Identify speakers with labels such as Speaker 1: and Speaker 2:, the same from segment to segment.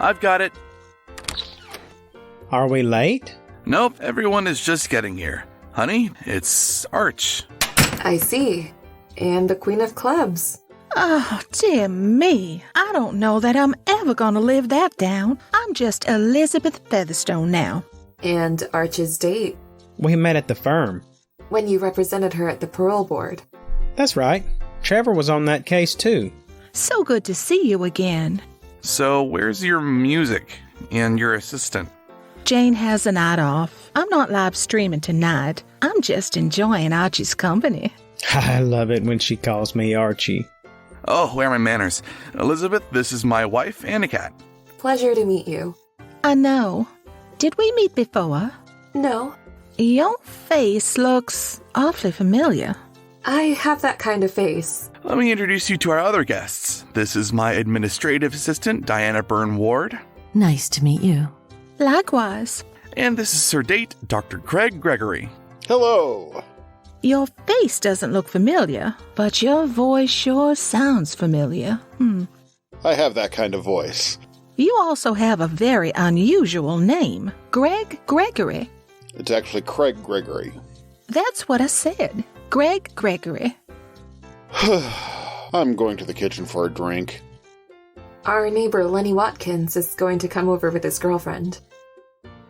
Speaker 1: I've got it.
Speaker 2: Are we late?
Speaker 1: Nope, everyone is just getting here. Honey, it's Arch.
Speaker 3: I see. And the Queen of Clubs.
Speaker 4: Oh, dear me. I don't know that I'm ever gonna live that down. I'm just Elizabeth Featherstone now.
Speaker 3: And Arch's date.
Speaker 2: We met at the firm.
Speaker 3: When you represented her at the parole board.
Speaker 2: That's right. Trevor was on that case too.
Speaker 4: So good to see you again.
Speaker 1: So, where's your music and your assistant?
Speaker 4: Jane has a night off. I'm not live streaming tonight. I'm just enjoying Archie's company.
Speaker 2: I love it when she calls me Archie.
Speaker 1: Oh, where are my manners? Elizabeth, this is my wife, Anna Kat.
Speaker 3: Pleasure to meet you.
Speaker 4: I know. Did we meet before?
Speaker 3: No.
Speaker 4: Your face looks awfully familiar.
Speaker 3: I have that kind of face.
Speaker 1: Let me introduce you to our other guests. This is my administrative assistant, Diana Byrne-Ward.
Speaker 5: Nice to meet you.
Speaker 4: Likewise.
Speaker 1: And this is her date, Dr. Craig Gregory.
Speaker 6: Hello.
Speaker 4: Your face doesn't look familiar, but your voice sure sounds familiar.
Speaker 6: I have that kind of voice.
Speaker 4: You also have a very unusual name, Gregory.
Speaker 6: It's actually Craig Gregory.
Speaker 4: That's what I said, Gregory.
Speaker 6: I'm going to the kitchen for a drink.
Speaker 3: Our neighbor Lenny Watkins is going to come over with his girlfriend.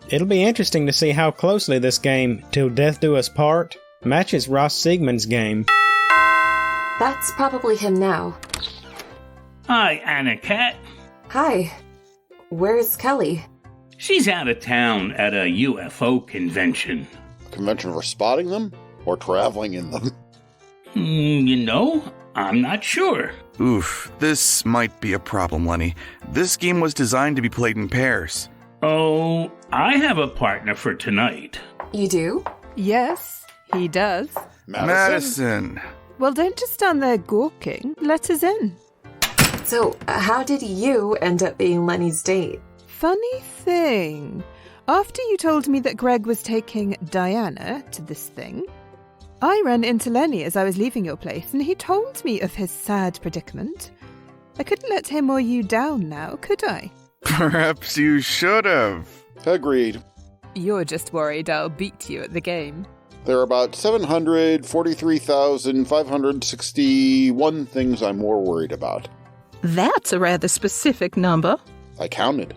Speaker 2: It'll be interesting to see how closely this game, Till Death Do Us Part, matches Ross Siegman's game.
Speaker 3: That's probably him now.
Speaker 7: Hi, Anna Kat.
Speaker 3: Hi. Where's Kelly?
Speaker 7: She's out of town at a UFO convention.
Speaker 6: A convention for spotting them? Or traveling in them?
Speaker 7: I'm not sure.
Speaker 1: Oof, this might be a problem, Lenny. This game was designed to be played in pairs.
Speaker 7: Oh, I have a partner for tonight.
Speaker 3: You do?
Speaker 8: Yes, he does.
Speaker 1: Madison.
Speaker 8: Well, don't just stand there gawking. Let us in.
Speaker 3: So, how did you end up being Lenny's date?
Speaker 8: Funny thing. After you told me that Greg was taking Diana to this thing, I ran into Lenny as I was leaving your place, and he told me of his sad predicament. I couldn't let him or you down now, could I?
Speaker 1: Perhaps you should have.
Speaker 6: Agreed.
Speaker 8: You're just worried I'll beat you at the game.
Speaker 6: There are about 743,561 things I'm more worried about.
Speaker 4: That's a rather specific number.
Speaker 6: I counted.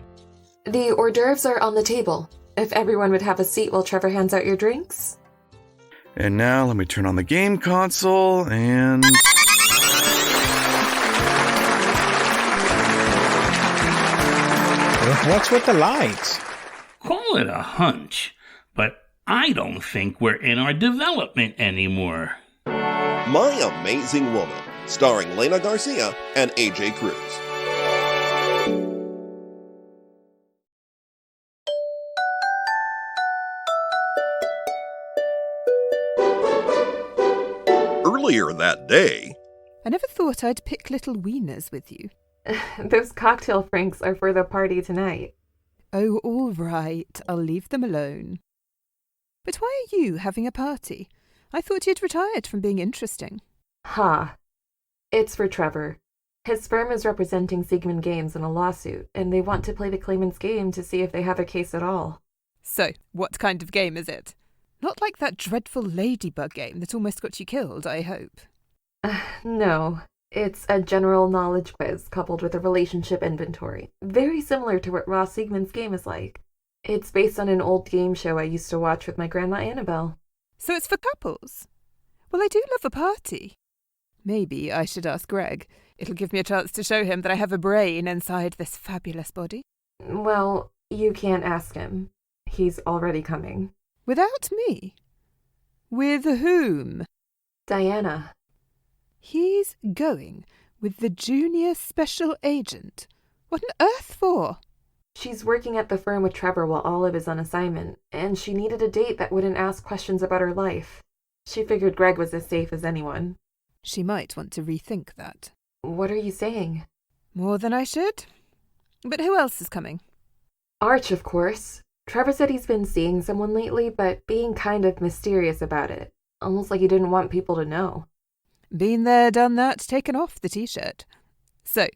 Speaker 3: The hors d'oeuvres are on the table. If everyone would have a seat while Trevor hands out your drinks.
Speaker 1: And now let me turn on the game console and...
Speaker 2: What's with the lights?
Speaker 7: Call it a hunch, but I don't think we're in our development anymore.
Speaker 9: My Amazing Woman, starring Lena Garcia and AJ Cruz. Earlier that day...
Speaker 8: I never thought I'd pick little wieners with you.
Speaker 3: Those cocktail franks are for the party tonight.
Speaker 8: Oh, all right. I'll leave them alone. But why are you having a party? I thought you'd retired from being interesting.
Speaker 3: It's for Trevor. His firm is representing Siegman Games in a lawsuit, and they want to play the claimant's game to see if they have a case at all.
Speaker 8: So, what kind of game is it? Not like that dreadful ladybug game that almost got you killed, I hope.
Speaker 3: No. It's a general knowledge quiz coupled with a relationship inventory. Very similar to what Ross Siegman's game is like. It's based on an old game show I used to watch with my grandma Annabelle.
Speaker 8: So it's for couples? Well, I do love a party. Maybe I should ask Greg. It'll give me a chance to show him that I have a brain inside this fabulous body.
Speaker 3: Well, you can't ask him. He's already coming.
Speaker 8: Without me? With whom?
Speaker 3: Diana.
Speaker 8: He's going with the junior special agent. What on earth for?
Speaker 3: She's working at the firm with Trevor while Olive is on assignment, and she needed a date that wouldn't ask questions about her life. She figured Greg was as safe as anyone.
Speaker 8: She might want to rethink that.
Speaker 3: What are you saying?
Speaker 8: More than I should. But who else is coming?
Speaker 3: Arch, of course. Trevor said he's been seeing someone lately, but being kind of mysterious about it. Almost like he didn't want people to know.
Speaker 8: Been there, done that, taken off the t-shirt. So,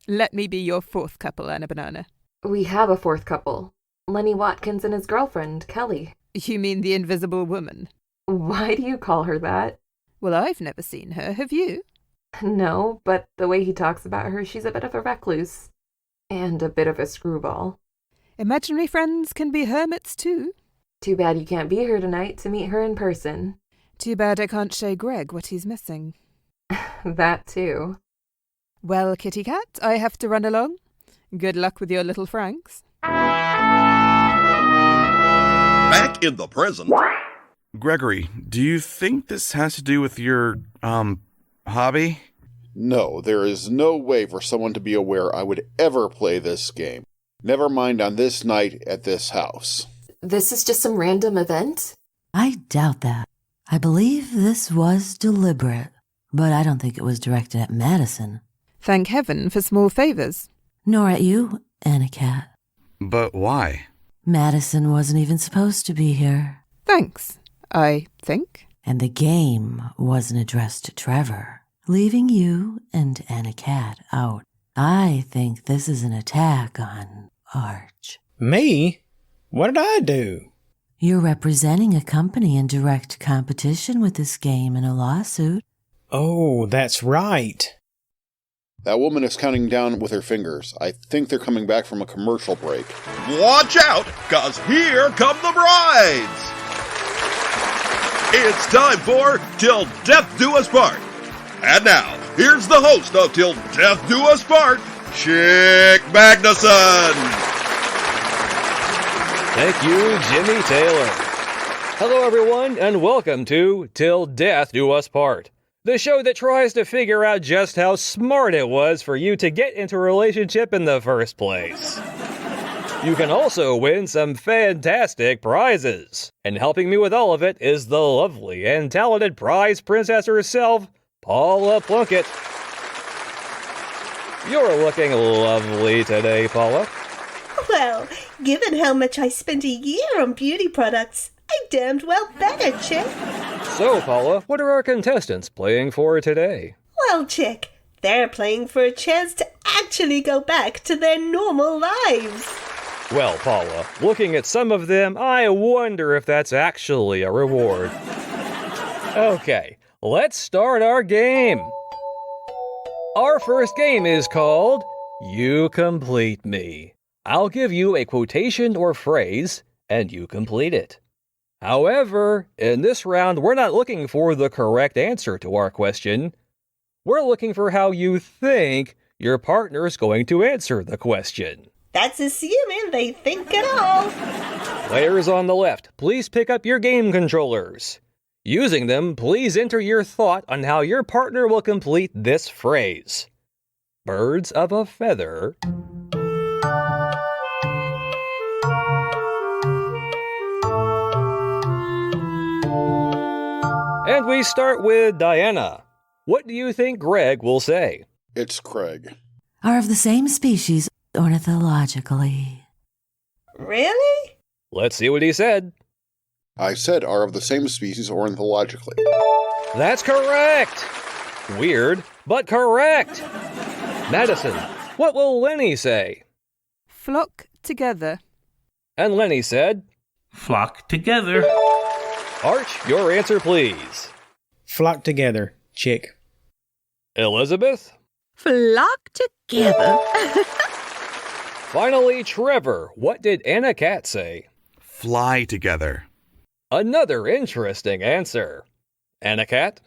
Speaker 8: let me be your fourth couple, Anna Banana.
Speaker 3: We have a fourth couple. Lenny Watkins and his girlfriend, Kelly.
Speaker 8: You mean the invisible woman?
Speaker 3: Why do you call her that?
Speaker 8: Well, I've never seen her, have you?
Speaker 3: No, but the way he talks about her, she's a bit of a recluse. And a bit of a screwball.
Speaker 8: Imaginary friends can be hermits too.
Speaker 3: Too bad you can't be here tonight to meet her in person.
Speaker 8: Too bad I can't show Greg what he's missing.
Speaker 3: That too.
Speaker 8: Well, Kitty Cat, I have to run along. Good luck with your little Franks.
Speaker 9: Back in the present.
Speaker 1: Gregory, do you think this has to do with your, hobby?
Speaker 6: No, there is no way for someone to be aware I would ever play this game. Never mind on this night at this house.
Speaker 3: This is just some random event?
Speaker 5: I doubt that. I believe this was deliberate, but I don't think it was directed at Madison.
Speaker 8: Thank heaven for small favors.
Speaker 5: Nor at you, Cat.
Speaker 1: But why?
Speaker 5: Madison wasn't even supposed to be here.
Speaker 8: Thanks, I think.
Speaker 5: And the game wasn't addressed to Trevor, leaving you and Cat out. I think this is an attack on Arch.
Speaker 2: Me? What did I do?
Speaker 5: You're representing a company in direct competition with this game in a lawsuit.
Speaker 2: Oh, that's right.
Speaker 6: That woman is counting down with her fingers. I think they're coming back from a commercial break.
Speaker 9: Watch out, 'cause here come the brides! It's time for Till Death Do Us Part. And now, here's the host of Till Death Do Us Part, Chick Magnuson.
Speaker 10: Thank you, Jimmy Taylor. Hello, everyone, and welcome to Till Death Do Us Part, the show that tries to figure out just how smart it was for you to get into a relationship in the first place. You can also win some fantastic prizes. And helping me with all of it is the lovely and talented prize princess herself, Paula Plunkett. You're looking lovely today, Paula.
Speaker 11: Well, given how much I spent a year on beauty products, I damned well better, Chick.
Speaker 10: So, Paula, what are our contestants playing for today?
Speaker 11: Well, Chick, they're playing for a chance to actually go back to their normal lives.
Speaker 10: Well, Paula, looking at some of them, I wonder if that's actually a reward. Okay, let's start our game. Our first game is called You Complete Me. I'll give you a quotation or phrase, and you complete it. However, in this round, we're not looking for the correct answer to our question. We're looking for how you think your partner's going to answer the question.
Speaker 11: That's assuming they think at all.
Speaker 10: Players on the left, please pick up your game controllers. Using them, please enter your thought on how your partner will complete this phrase. Birds of a feather. And we start with Diana. What do you think Greg will say?
Speaker 6: It's Craig.
Speaker 5: Are of the same species ornithologically.
Speaker 11: Really?
Speaker 10: Let's see what he said.
Speaker 6: I said are of the same species ornithologically.
Speaker 10: That's correct! Weird, but correct! Madison, what will Lenny say?
Speaker 8: Flock together.
Speaker 10: And Lenny said,
Speaker 7: Flock together.
Speaker 10: Arch, your answer please.
Speaker 2: Flock together, Chick.
Speaker 10: Elizabeth?
Speaker 4: Flock together.
Speaker 10: Finally, Trevor, what did Cat say?
Speaker 1: Fly together.
Speaker 10: Another interesting answer. Cat?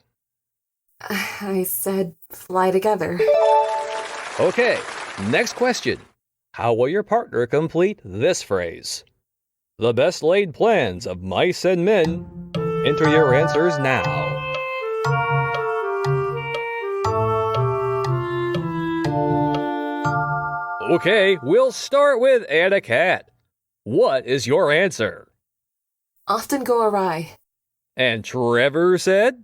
Speaker 3: I said fly together.
Speaker 10: Okay, next question. How will your partner complete this phrase? The best laid plans of mice and men. Enter your answers now. Okay, we'll start with Cat. What is your answer?
Speaker 3: Often go awry.
Speaker 10: And Trevor said?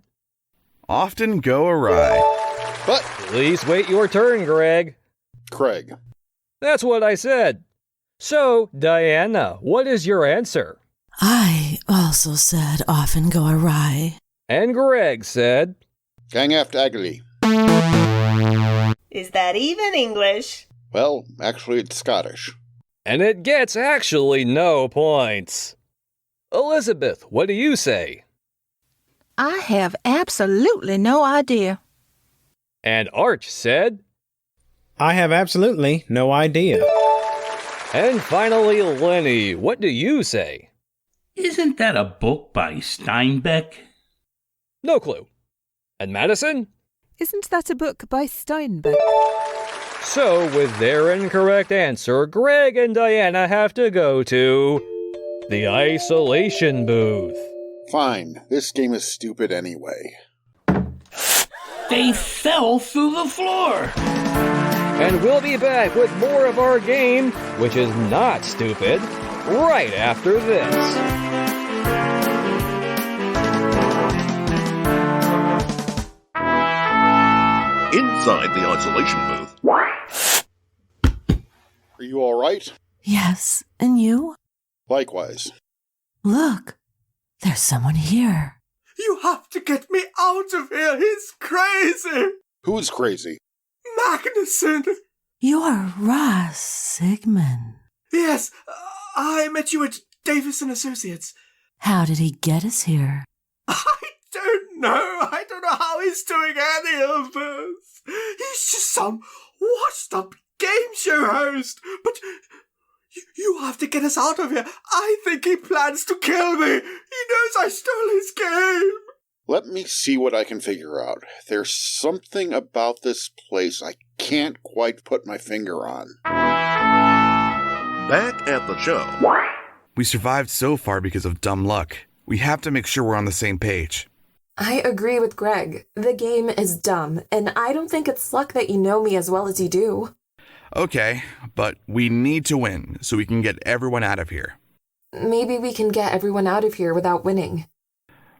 Speaker 1: Often go awry.
Speaker 6: But
Speaker 10: Please wait your turn, Greg.
Speaker 6: Craig.
Speaker 10: That's what I said. So, Diana, what is your answer?
Speaker 5: I also said often go awry.
Speaker 10: And Greg said?
Speaker 6: Gang after Agony.
Speaker 11: Is that even English?
Speaker 6: Well, actually it's Scottish.
Speaker 10: and it gets actually no points. Elizabeth, what do you say?
Speaker 4: I have absolutely no idea.
Speaker 10: And Arch said,
Speaker 2: I have absolutely no idea.
Speaker 10: And finally, Lenny, what do you say?
Speaker 7: Isn't that a book by Steinbeck?
Speaker 10: No clue. And Madison?
Speaker 8: Isn't that a book by Steinbeck?
Speaker 10: So, with their incorrect answer, Greg and Diana have to go to the isolation booth.
Speaker 6: Fine, this game is stupid anyway.
Speaker 7: They fell through the floor.
Speaker 10: And we'll be back with more of our game, which is not stupid, right after this.
Speaker 9: Inside the isolation booth.
Speaker 6: Are you all right?
Speaker 5: Yes, and you?
Speaker 6: Likewise.
Speaker 5: Look, there's someone here.
Speaker 12: You have to get me out of here. He's crazy.
Speaker 6: Who's crazy?
Speaker 12: Magnuson.
Speaker 5: You're Ross Siegman.
Speaker 12: Yes, I met you at Davis & Associates.
Speaker 5: How did he get us here?
Speaker 12: I don't know. I don't know how he's doing any of this. He's just some washed-up game show host. But you have to get us out of here. I think he plans to kill me. He knows I stole his game.
Speaker 6: Let me see what I can figure out. There's something about this place I can't quite put my finger on.
Speaker 9: Back at the show.
Speaker 1: We survived so far because of dumb luck. We have to make sure we're on the same page.
Speaker 3: I agree with Greg. The game is dumb, and I don't think it's luck that you know me as well as you do.
Speaker 1: Okay, but we need to win so we can get everyone out of here.
Speaker 3: Maybe we can get everyone out of here without winning.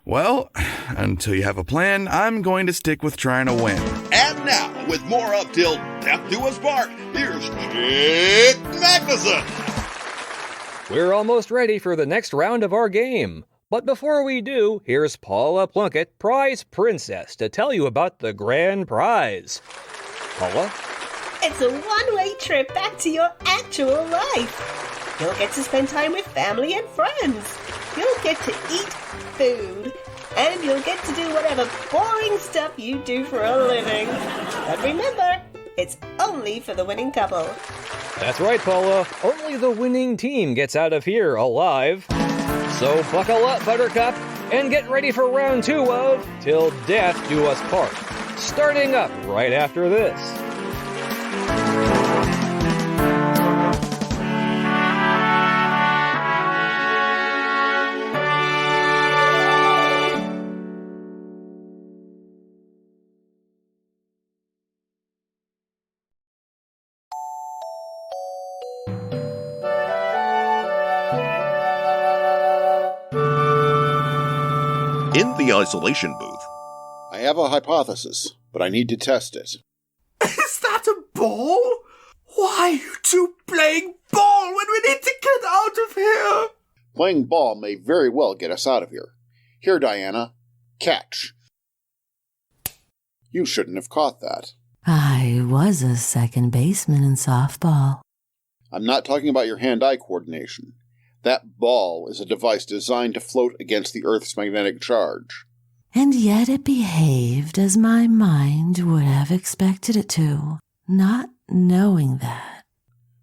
Speaker 1: Well, until you have a plan, I'm going to stick with trying to win.
Speaker 9: And now, with more up till death do us part, here's Chick Magnuson.
Speaker 10: We're almost ready for the next round of our game. But before we do, here's Paula Plunkett, Prize Princess, to tell you about the grand prize. Paula?
Speaker 11: It's a one-way trip back to your actual life. You'll get to spend time with family and friends. You'll get to eat food. And you'll get to do whatever boring stuff you do for a living. But remember, it's only for the winning couple.
Speaker 10: That's right, Paula. Only the winning team gets out of here alive. So buckle up, Buttercup, and get ready for round 2 of Till Death Do Us Part, starting up right after this.
Speaker 9: In the isolation booth.
Speaker 6: I have a hypothesis, but I need to test it.
Speaker 12: Is that a ball? Why are you two playing ball when we need to get out of here?
Speaker 6: Playing ball may very well get us out of here. Here, Diana. Catch. You shouldn't have caught that.
Speaker 5: I was a second baseman in softball.
Speaker 6: I'm not talking about your hand-eye coordination. That ball is a device designed to float against the Earth's magnetic charge.
Speaker 5: And yet it behaved as my mind would have expected it to, not knowing that.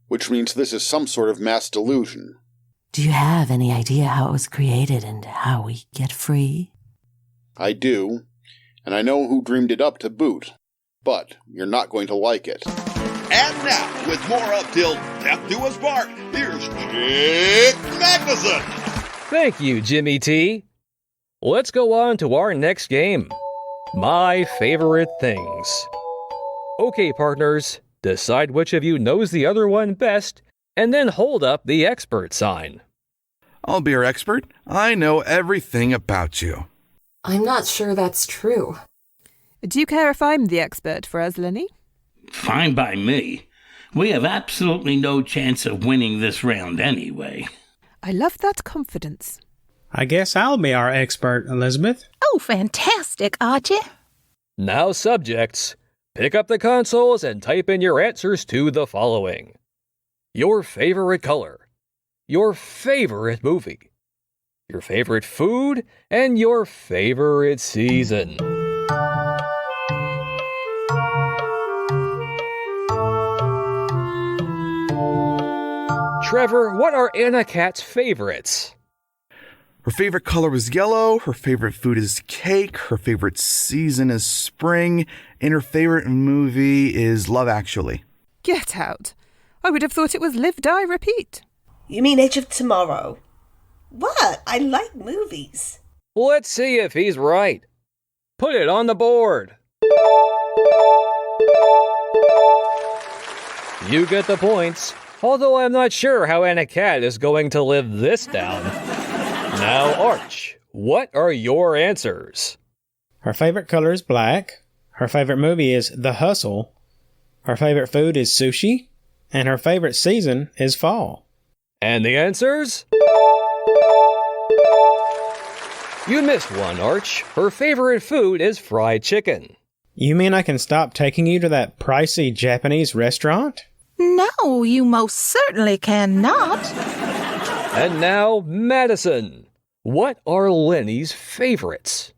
Speaker 6: Which means this is some sort of mass delusion.
Speaker 5: Do you have any idea how it was created and how we get free?
Speaker 6: I do, and I know who dreamed it up to boot. But you're not going to like it.
Speaker 9: And now, with more up till death do us part, here's Chick Magnuson.
Speaker 10: Thank you, Jimmy T. Let's go on to our next game. My favorite things. Okay, partners, decide which of you knows the other one best, and then hold up the expert sign.
Speaker 1: I'll be your expert. I know everything about you.
Speaker 3: I'm not sure that's true.
Speaker 8: Do you care if I'm the expert for us, Lenny?
Speaker 7: Fine by me. We have absolutely no chance of winning this round anyway.
Speaker 8: I love that confidence.
Speaker 2: I guess I'll be our expert, Elizabeth.
Speaker 4: Oh, fantastic, Archie.
Speaker 10: Now, subjects, pick up the consoles and type in your answers to the following. your favorite color, your favorite movie, your favorite food, and your favorite season. Trevor, what are Anna Kat's favorites?
Speaker 1: Her favorite color is yellow, her favorite food is cake, her favorite season is spring, and her favorite movie is Love Actually.
Speaker 8: Get out. I would have thought it was Live, Die, Repeat.
Speaker 11: You mean Edge of Tomorrow? What? I like movies.
Speaker 10: Let's see if he's right. Put it on the board. You get the points, although I'm not sure how Anna Kat is going to live this down. Now, Arch, what are your answers?
Speaker 2: Her favorite color is black. Her favorite movie is The Hustle. Her favorite food is sushi. And her favorite season is fall.
Speaker 10: And the answers? You missed one, Arch. Her favorite food is fried chicken.
Speaker 2: You mean I can stop taking you to that pricey Japanese restaurant?
Speaker 4: No, you most certainly cannot.
Speaker 10: And now, Madison. What are Lenny's favorites?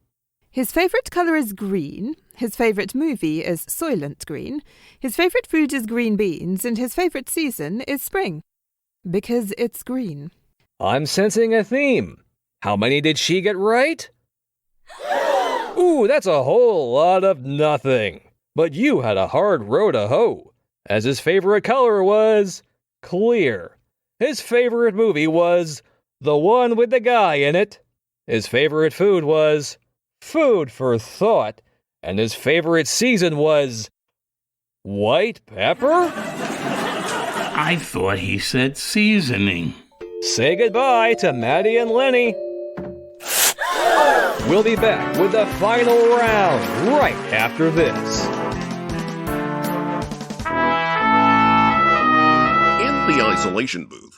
Speaker 8: His favourite colour is green, his favourite movie is Soylent Green, his favourite food is green beans, and his favourite season is spring. Because it's green.
Speaker 10: I'm sensing a theme. How many did she get right? Ooh, that's a whole lot of nothing. But you had a hard row to hoe, as his favorite color was clear. His favorite movie was the one with the guy in it. His favorite food was food for thought. And his favorite season was white pepper?
Speaker 7: I thought he said seasoning.
Speaker 10: Say goodbye to Maddie and Lenny. We'll be back with the final round right after this.
Speaker 9: In the isolation booth.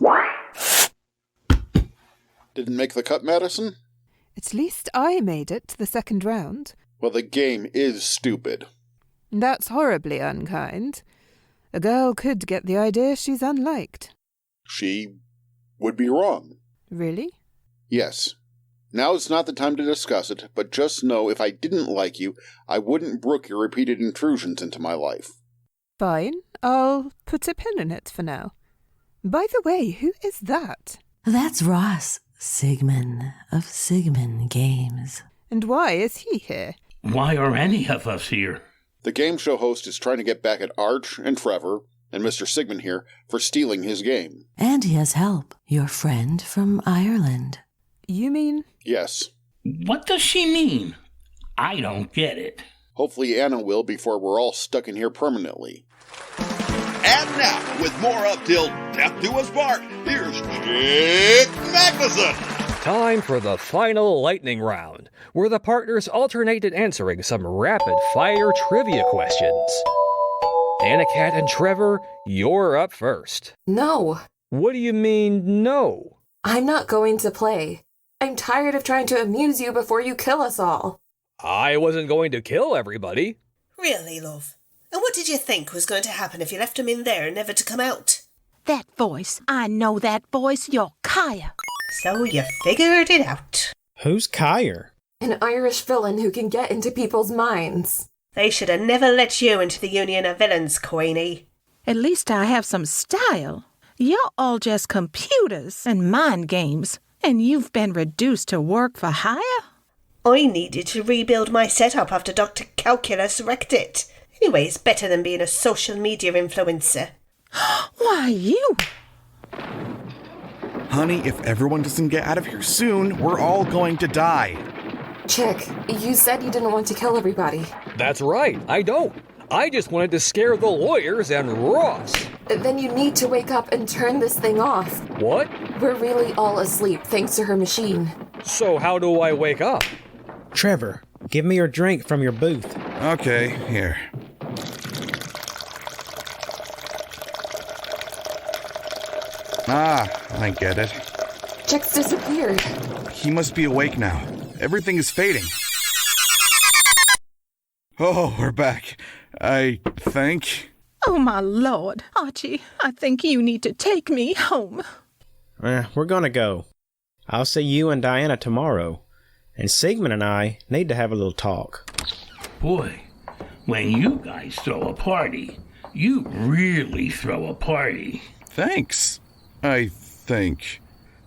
Speaker 6: Didn't make the cut, Madison?
Speaker 8: At least I made it to the second round.
Speaker 6: Well, the game is stupid.
Speaker 8: That's horribly unkind. A girl could get the idea she's unliked.
Speaker 6: She would be wrong.
Speaker 8: Really?
Speaker 6: Yes. Now is not the time to discuss it, but just know if I didn't like you, I wouldn't brook your repeated intrusions into my life.
Speaker 8: Fine. I'll put a pin in it for now. By the way, who is that?
Speaker 5: That's Ross, Siegman of Siegman Games.
Speaker 8: And why is he here?
Speaker 7: Why are any of us here?
Speaker 6: The game show host is trying to get back at Arch and Trevor, and Mr. Siegman here, for stealing his game.
Speaker 5: And he has help. Your friend from Ireland.
Speaker 8: You mean?
Speaker 6: Yes.
Speaker 7: What does she mean? I don't get it.
Speaker 6: Hopefully Anna will before we're all stuck in here permanently.
Speaker 9: And now, with more up till death do us part, here's Chick Magnuson.
Speaker 10: Time for the final lightning round, where the partners alternated answering some rapid-fire trivia questions. Anna Kat and Trevor, you're up first.
Speaker 3: No.
Speaker 10: What do you mean, no?
Speaker 3: I'm not going to play. I'm tired of trying to amuse you before you kill us all.
Speaker 10: I wasn't going to kill everybody.
Speaker 11: Really, love? And what did you think was going to happen if you left him in there never to come out?
Speaker 4: That voice. I know that voice. You're Cáer.
Speaker 11: So you figured it out.
Speaker 2: Who's Cáer?
Speaker 3: An Irish villain who can get into people's minds.
Speaker 11: They should have never let you into the Union of Villains, Queenie.
Speaker 4: At least I have some style. You're all just computers and mind games. And you've been reduced to work for hire?
Speaker 11: I needed to rebuild my setup after Dr. Calculus wrecked it. Anyway, it's better than being a social media influencer.
Speaker 4: Why, you...
Speaker 1: Honey, if everyone doesn't get out of here soon, we're all going to die.
Speaker 3: Chick, you said you didn't want to kill everybody.
Speaker 10: That's right, I don't. I just wanted to scare the lawyers and Ross.
Speaker 3: Then you need to wake up and turn this thing off.
Speaker 10: What?
Speaker 3: We're really all asleep thanks to her machine.
Speaker 10: So how do I wake up?
Speaker 2: Trevor, give me your drink from your booth.
Speaker 1: Okay, here. Ah, I get it.
Speaker 3: Chick's disappeared.
Speaker 1: He must be awake now. Everything is fading. Oh, we're back. I think.
Speaker 4: Oh, my Lord. Archie, I think you need to take me home.
Speaker 2: We're gonna go. I'll see you and Diana tomorrow. And Siegman and I need to have a little talk.
Speaker 7: Boy, when you guys throw a party, you really throw a party.
Speaker 1: Thanks, I think.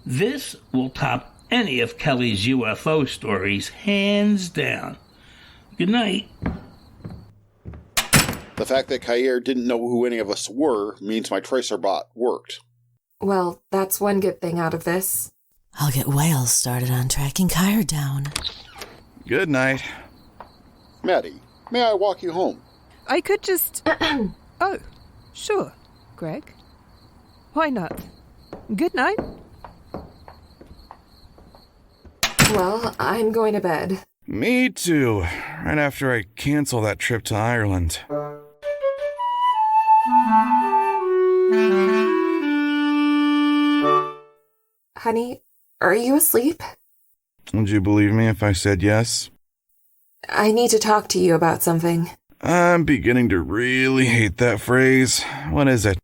Speaker 7: This will top any of Kelly's UFO stories, hands down. Good night.
Speaker 6: The fact that Cáer didn't know who any of us were means my tracer bot worked.
Speaker 3: Well, that's one good thing out of this.
Speaker 5: I'll get Wales started on tracking Cáer down.
Speaker 1: Good night.
Speaker 6: Maddie, may I walk you home?
Speaker 8: I could just... Oh, sure, Greg. Why not? Good night.
Speaker 3: Well, I'm going to bed.
Speaker 1: Me too. Right after I cancel that trip to Ireland.
Speaker 3: Honey, are you asleep?
Speaker 1: Would you believe me if I said yes?
Speaker 3: I need to talk to you about something.
Speaker 1: I'm beginning to really hate that phrase. What is it?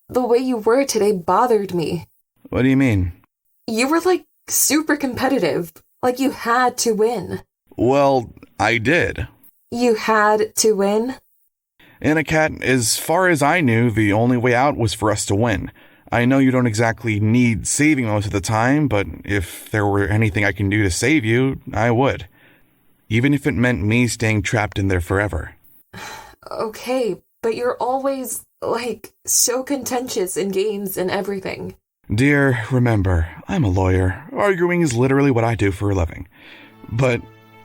Speaker 3: The way you were today bothered me.
Speaker 1: What do you mean?
Speaker 3: You were super competitive. Like you had to win.
Speaker 1: Well, I did.
Speaker 3: You had to win?
Speaker 1: And Kat, as far as I knew, the only way out was for us to win. I know you don't exactly need saving most of the time, but if there were anything I can do to save you, I would. Even if it meant me staying trapped in there forever.
Speaker 3: Okay, but you're always, so contentious in games and everything.
Speaker 1: Dear, remember, I'm a lawyer. Arguing is literally what I do for a living. But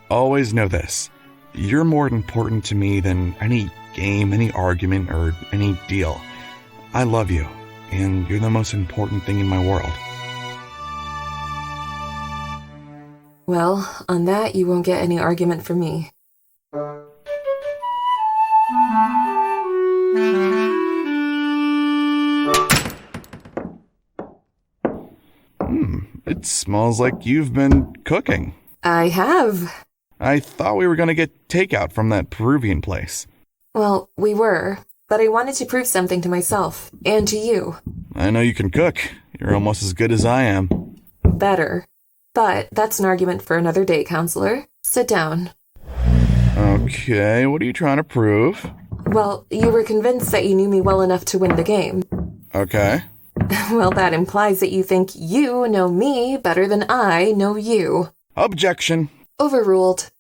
Speaker 1: always know this. You're more important to me than any game, any argument, or any deal. I love you, and you're the most important thing in my world.
Speaker 3: Well, on that, you won't get any argument from me.
Speaker 1: It smells like you've been cooking.
Speaker 3: I have.
Speaker 1: I thought we were going to get takeout from that Peruvian place.
Speaker 3: Well, we were, but I wanted to prove something to myself, and to you.
Speaker 1: I know you can cook. You're almost as good as I am.
Speaker 3: Better. But that's an argument for another day, counselor. Sit down.
Speaker 1: Okay, what are you trying to prove?
Speaker 3: Well, you were convinced that you knew me well enough to win the game.
Speaker 1: Okay.
Speaker 3: Well, that implies that you think you know me better than I know you.
Speaker 1: Objection.
Speaker 3: Overruled.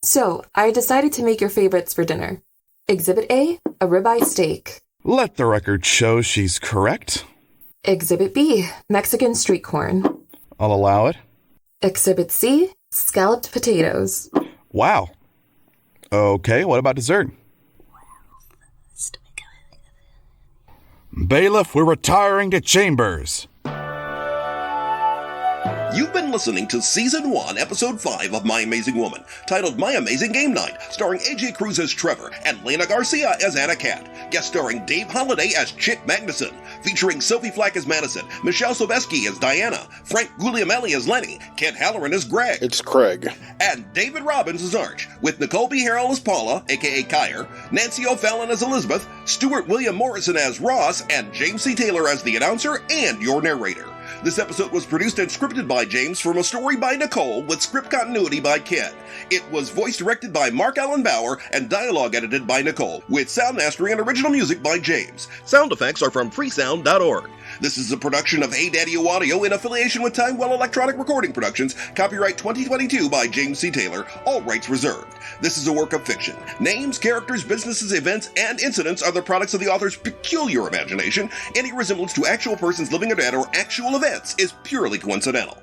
Speaker 3: So, I decided to make your favorites for dinner. Exhibit A, a ribeye steak.
Speaker 1: Let the record show she's correct.
Speaker 3: Exhibit B, Mexican street corn.
Speaker 1: I'll allow it.
Speaker 3: Exhibit C, scalloped potatoes.
Speaker 1: Wow. Okay, what about dessert? Bailiff, we're retiring to chambers.
Speaker 9: You've been listening to Season 1, Episode 5 of My Amazing Woman, titled My Amazing Game Night, starring AJ Cruz as Trevor and Lena Garcia as Anna Kat, guest starring Dave Holliday as Chick Magnuson, featuring Sophie Flack as Madison, Michelle Sobeski as Diana, Frank Guglielmelli as Lenny, Kent Hallaron as Greg.
Speaker 6: It's Craig.
Speaker 9: And David Robbins as Arch, with Nicole Beharrell as Paula, aka Cáer, Nancy O'Fallon as Elizabeth, Stuart William Morrison as Ross, and James C. Taylor as the announcer and your narrator. This episode was produced and scripted by James from a story by Nicole with script continuity by Ken. It was voice directed by Mark Allen Bauer and dialogue edited by Nicole, with sound mastering and original music by James. Sound effects are from freesound.org. This is a production of Hey Daddy-O Audio in affiliation with Timewell Electronic Recording Productions, copyright 2022 by James C. Taylor, all rights reserved. This is a work of fiction. Names, characters, businesses, events, and incidents are the products of the author's peculiar imagination. Any resemblance to actual persons living or dead or actual events is purely coincidental.